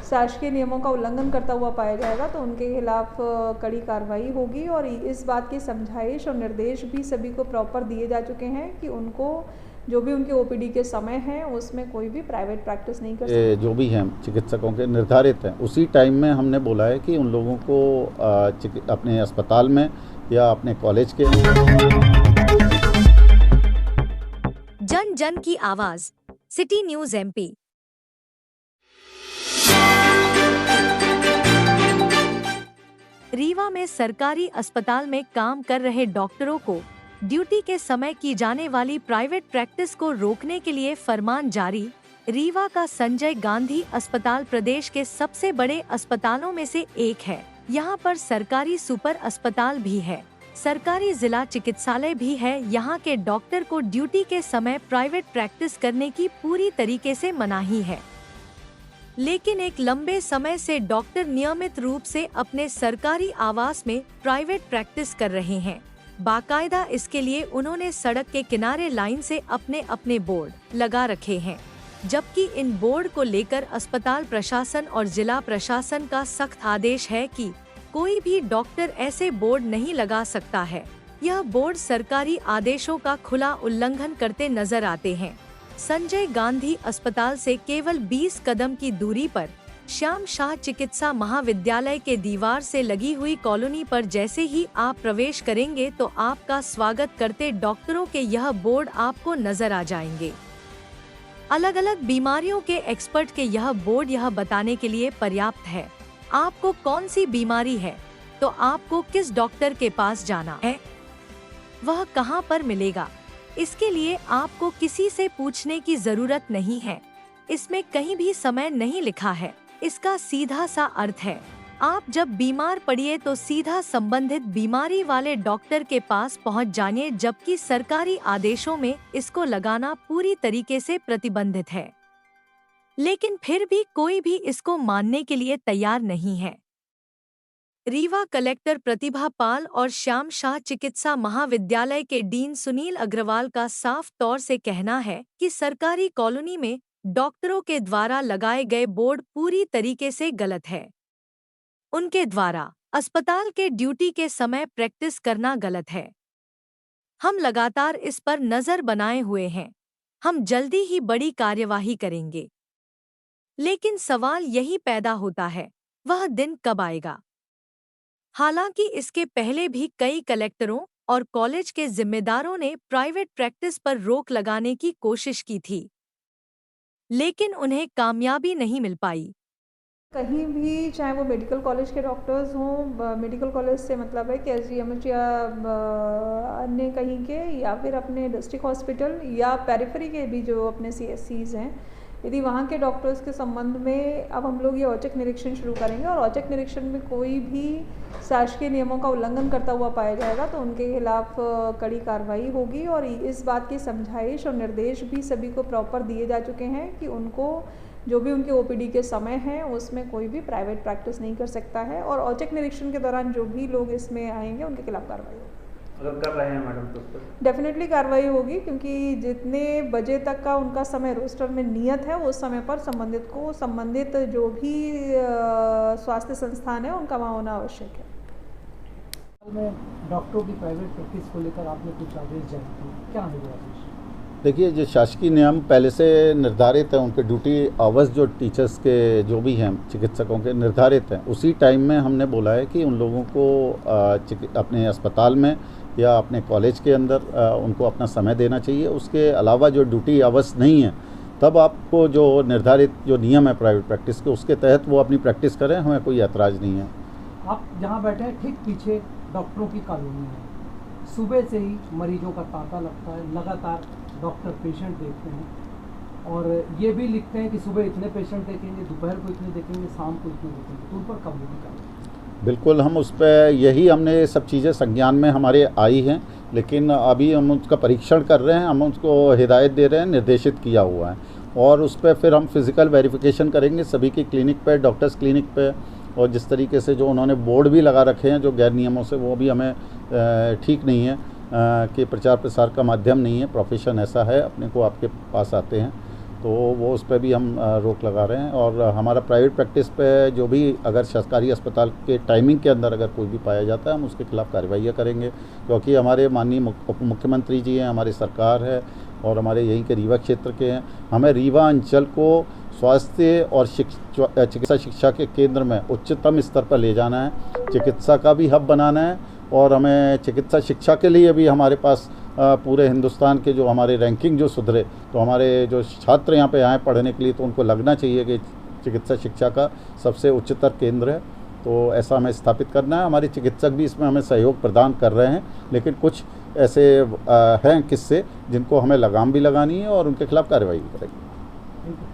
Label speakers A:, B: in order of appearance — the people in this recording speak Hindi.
A: शासकीय नियमों का उल्लंघन करता हुआ पाया जाएगा तो उनके खिलाफ कड़ी कार्रवाई होगी। और इस बात की समझाइश और निर्देश भी सभी को प्रॉपर दिए जा चुके हैं कि उनको जो भी उनके ओपीडी के समय हैं उसमें कोई भी प्राइवेट प्रैक्टिस नहीं कर सकते।
B: जो भी हैं चिकित्सकों के निर्धारित हैं उसी टाइम में हमने बोला है कि उन लोगों को अपने अस्पताल में या अपने कॉलेज के।
C: जन जन की आवाज, सिटी न्यूज एमपी। रीवा में सरकारी अस्पताल में काम कर रहे डॉक्टरों को ड्यूटी के समय की जाने वाली प्राइवेट प्रैक्टिस को रोकने के लिए फरमान जारी। रीवा का संजय गांधी अस्पताल प्रदेश के सबसे बड़े अस्पतालों में से एक है। यहाँ पर सरकारी सुपर अस्पताल भी है, सरकारी जिला चिकित्सालय भी है। यहाँ के डॉक्टर को ड्यूटी के समय प्राइवेट प्रैक्टिस करने की पूरी तरीके से मनाही है, लेकिन एक लंबे समय से डॉक्टर नियमित रूप से अपने सरकारी आवास में प्राइवेट प्रैक्टिस कर रहे हैं। बाकायदा इसके लिए उन्होंने सड़क के किनारे लाइन से अपने अपने बोर्ड लगा रखे हैं, जबकि इन बोर्ड को लेकर अस्पताल प्रशासन और जिला प्रशासन का सख्त आदेश है कि कोई भी डॉक्टर ऐसे बोर्ड नहीं लगा सकता है। यह बोर्ड सरकारी आदेशों का खुला उल्लंघन करते नजर आते हैं। संजय गांधी अस्पताल से केवल 20 कदम की दूरी पर श्याम शाह चिकित्सा महाविद्यालय के दीवार से लगी हुई कॉलोनी पर जैसे ही आप प्रवेश करेंगे तो आपका स्वागत करते डॉक्टरों के यह बोर्ड आपको नजर आ जाएंगे। अलग अलग बीमारियों के एक्सपर्ट के यह बोर्ड यह बताने के लिए पर्याप्त है आपको कौन सी बीमारी है तो आपको किस डॉक्टर के पास जाना है, वह कहां पर मिलेगा। इसके लिए आपको किसी से पूछने की जरूरत नहीं है। इसमें कहीं भी समय नहीं लिखा है। इसका सीधा सा अर्थ है आप जब बीमार पड़िए तो सीधा संबंधित बीमारी वाले डॉक्टर के पास पहुंच जाइए, जबकि सरकारी आदेशों में इसको लगाना पूरी तरीके से प्रतिबंधित है। लेकिन फिर भी कोई भी इसको मानने के लिए तैयार नहीं है। रीवा कलेक्टर प्रतिभा पाल और श्याम शाह चिकित्सा महाविद्यालय के डीन सुनील अग्रवाल का साफ तौर से कहना है कि सरकारी कॉलोनी में डॉक्टरों के द्वारा लगाए गए बोर्ड पूरी तरीके से गलत है। उनके द्वारा अस्पताल के ड्यूटी के समय प्रैक्टिस करना गलत है। हम लगातार इस पर नजर बनाए हुए हैं। हम जल्दी ही बड़ी कार्यवाही करेंगे। लेकिन सवाल यही पैदा होता है, वह दिन कब आएगा। हालांकि इसके पहले भी कई कलेक्टरों और कॉलेज के जिम्मेदारों ने प्राइवेट प्रैक्टिस पर रोक लगाने की कोशिश की थी, लेकिन उन्हें कामयाबी नहीं मिल पाई।
A: कहीं भी चाहे वो मेडिकल कॉलेज के डॉक्टर्स हों, मेडिकल कॉलेज से मतलब है कि एसजीएमएच या अन्य कहीं के, या फिर अपने डिस्ट्रिक्ट हॉस्पिटल या पेरिफेरी के भी जो अपने सीएससीज हैं, यदि वहाँ के डॉक्टर्स के संबंध में अब हम लोग ये औचक निरीक्षण शुरू करेंगे और औचक निरीक्षण में कोई भी शासकीय नियमों का उल्लंघन करता हुआ पाया जाएगा तो उनके खिलाफ कड़ी कार्रवाई होगी। और इस बात की समझाइश और निर्देश भी सभी को प्रॉपर दिए जा चुके हैं कि उनको जो भी उनके ओपीडी के समय हैं उसमें कोई भी प्राइवेट प्रैक्टिस नहीं कर सकता है। और औचक निरीक्षण के दौरान जो भी लोग इसमें आएंगे उनके खिलाफ कार्रवाई होगी।
D: अगर कर रहे हैं मैडम तो उस पर
A: डेफिनेटली कार्रवाई होगी, क्योंकि जितने बजे तक का उनका समय रोस्टर में नियत है उस समय पर संबंधित जो भी स्वास्थ्य संस्थान है उनका वहाँ होना आवश्यक है।
E: डॉक्टरों की प्राइवेट प्रैक्टिस को लेकर आपने कुछ आदेश जारी किए, क्या है वो आदेश?
B: देखिए, जो शासकीय नियम पहले से निर्धारित है, उनके ड्यूटी आवर्स जो टीचर्स के जो भी हैं चिकित्सकों के निर्धारित हैं, उसी टाइम में हमने बोला है कि उन लोगों को अपने अस्पताल में या अपने कॉलेज के अंदर उनको अपना समय देना चाहिए। उसके अलावा जो ड्यूटी आवर्स नहीं है तब आपको जो निर्धारित जो नियम है प्राइवेट प्रैक्टिस के, उसके तहत वो अपनी प्रैक्टिस करें, हमें कोई ऐतराज़ नहीं है।
E: आप जहाँ बैठे हैं ठीक पीछे डॉक्टरों की कॉलोनी है। सुबह से ही मरीजों का तांता लगता है, लगातार डॉक्टर पेशेंट देखते हैं और ये भी लिखते हैं कि सुबह इतने पेशेंट देखेंगे, दोपहर को इतने देखेंगे, शाम को इतने देखेंगे, तो उन पर कब होगी कार्रवाई?
B: बिल्कुल, हम उस पर यही हमने सब चीज़ें संज्ञान में हमारे आई हैं, लेकिन अभी हम उसका परीक्षण कर रहे हैं, हम उसको हिदायत दे रहे हैं, निर्देशित किया हुआ है और उस पर फिर हम फिज़िकल वेरिफिकेशन करेंगे सभी की क्लिनिक पे, डॉक्टर्स क्लिनिक पे। और जिस तरीके से जो उन्होंने बोर्ड भी लगा रखे हैं जो गैर नियमों से, वो भी हमें ठीक नहीं है कि प्रचार प्रसार का माध्यम नहीं है, प्रोफेशन ऐसा है, अपने को आपके पास आते हैं तो वो उस पर भी हम रोक लगा रहे हैं। और हमारा प्राइवेट प्रैक्टिस पे जो भी अगर सरकारी अस्पताल के टाइमिंग के अंदर अगर कोई भी पाया जाता है हम उसके खिलाफ कार्रवाइयाँ करेंगे, क्योंकि हमारे माननीय उप मुख्यमंत्री जी हैं, हमारी सरकार है और हमारे यहीं के रीवा क्षेत्र के हैं। हमें रीवा अंचल को स्वास्थ्य और चिकित्सा शिक्षा के केंद्र में उच्चतम स्तर पर ले जाना है, चिकित्सा का भी हब बनाना है और हमें चिकित्सा शिक्षा के लिए भी हमारे पास पूरे हिंदुस्तान के जो हमारे रैंकिंग जो सुधरे, तो हमारे जो छात्र यहाँ पे आए पढ़ने के लिए तो उनको लगना चाहिए कि चिकित्सा शिक्षा का सबसे उच्चतर केंद्र है। तो ऐसा हमें स्थापित करना है। हमारे चिकित्सक भी इसमें हमें सहयोग प्रदान कर रहे हैं, लेकिन कुछ ऐसे हैं किस्से जिनको हमें लगाम भी लगानी है और उनके खिलाफ कार्रवाई भी करेंगे।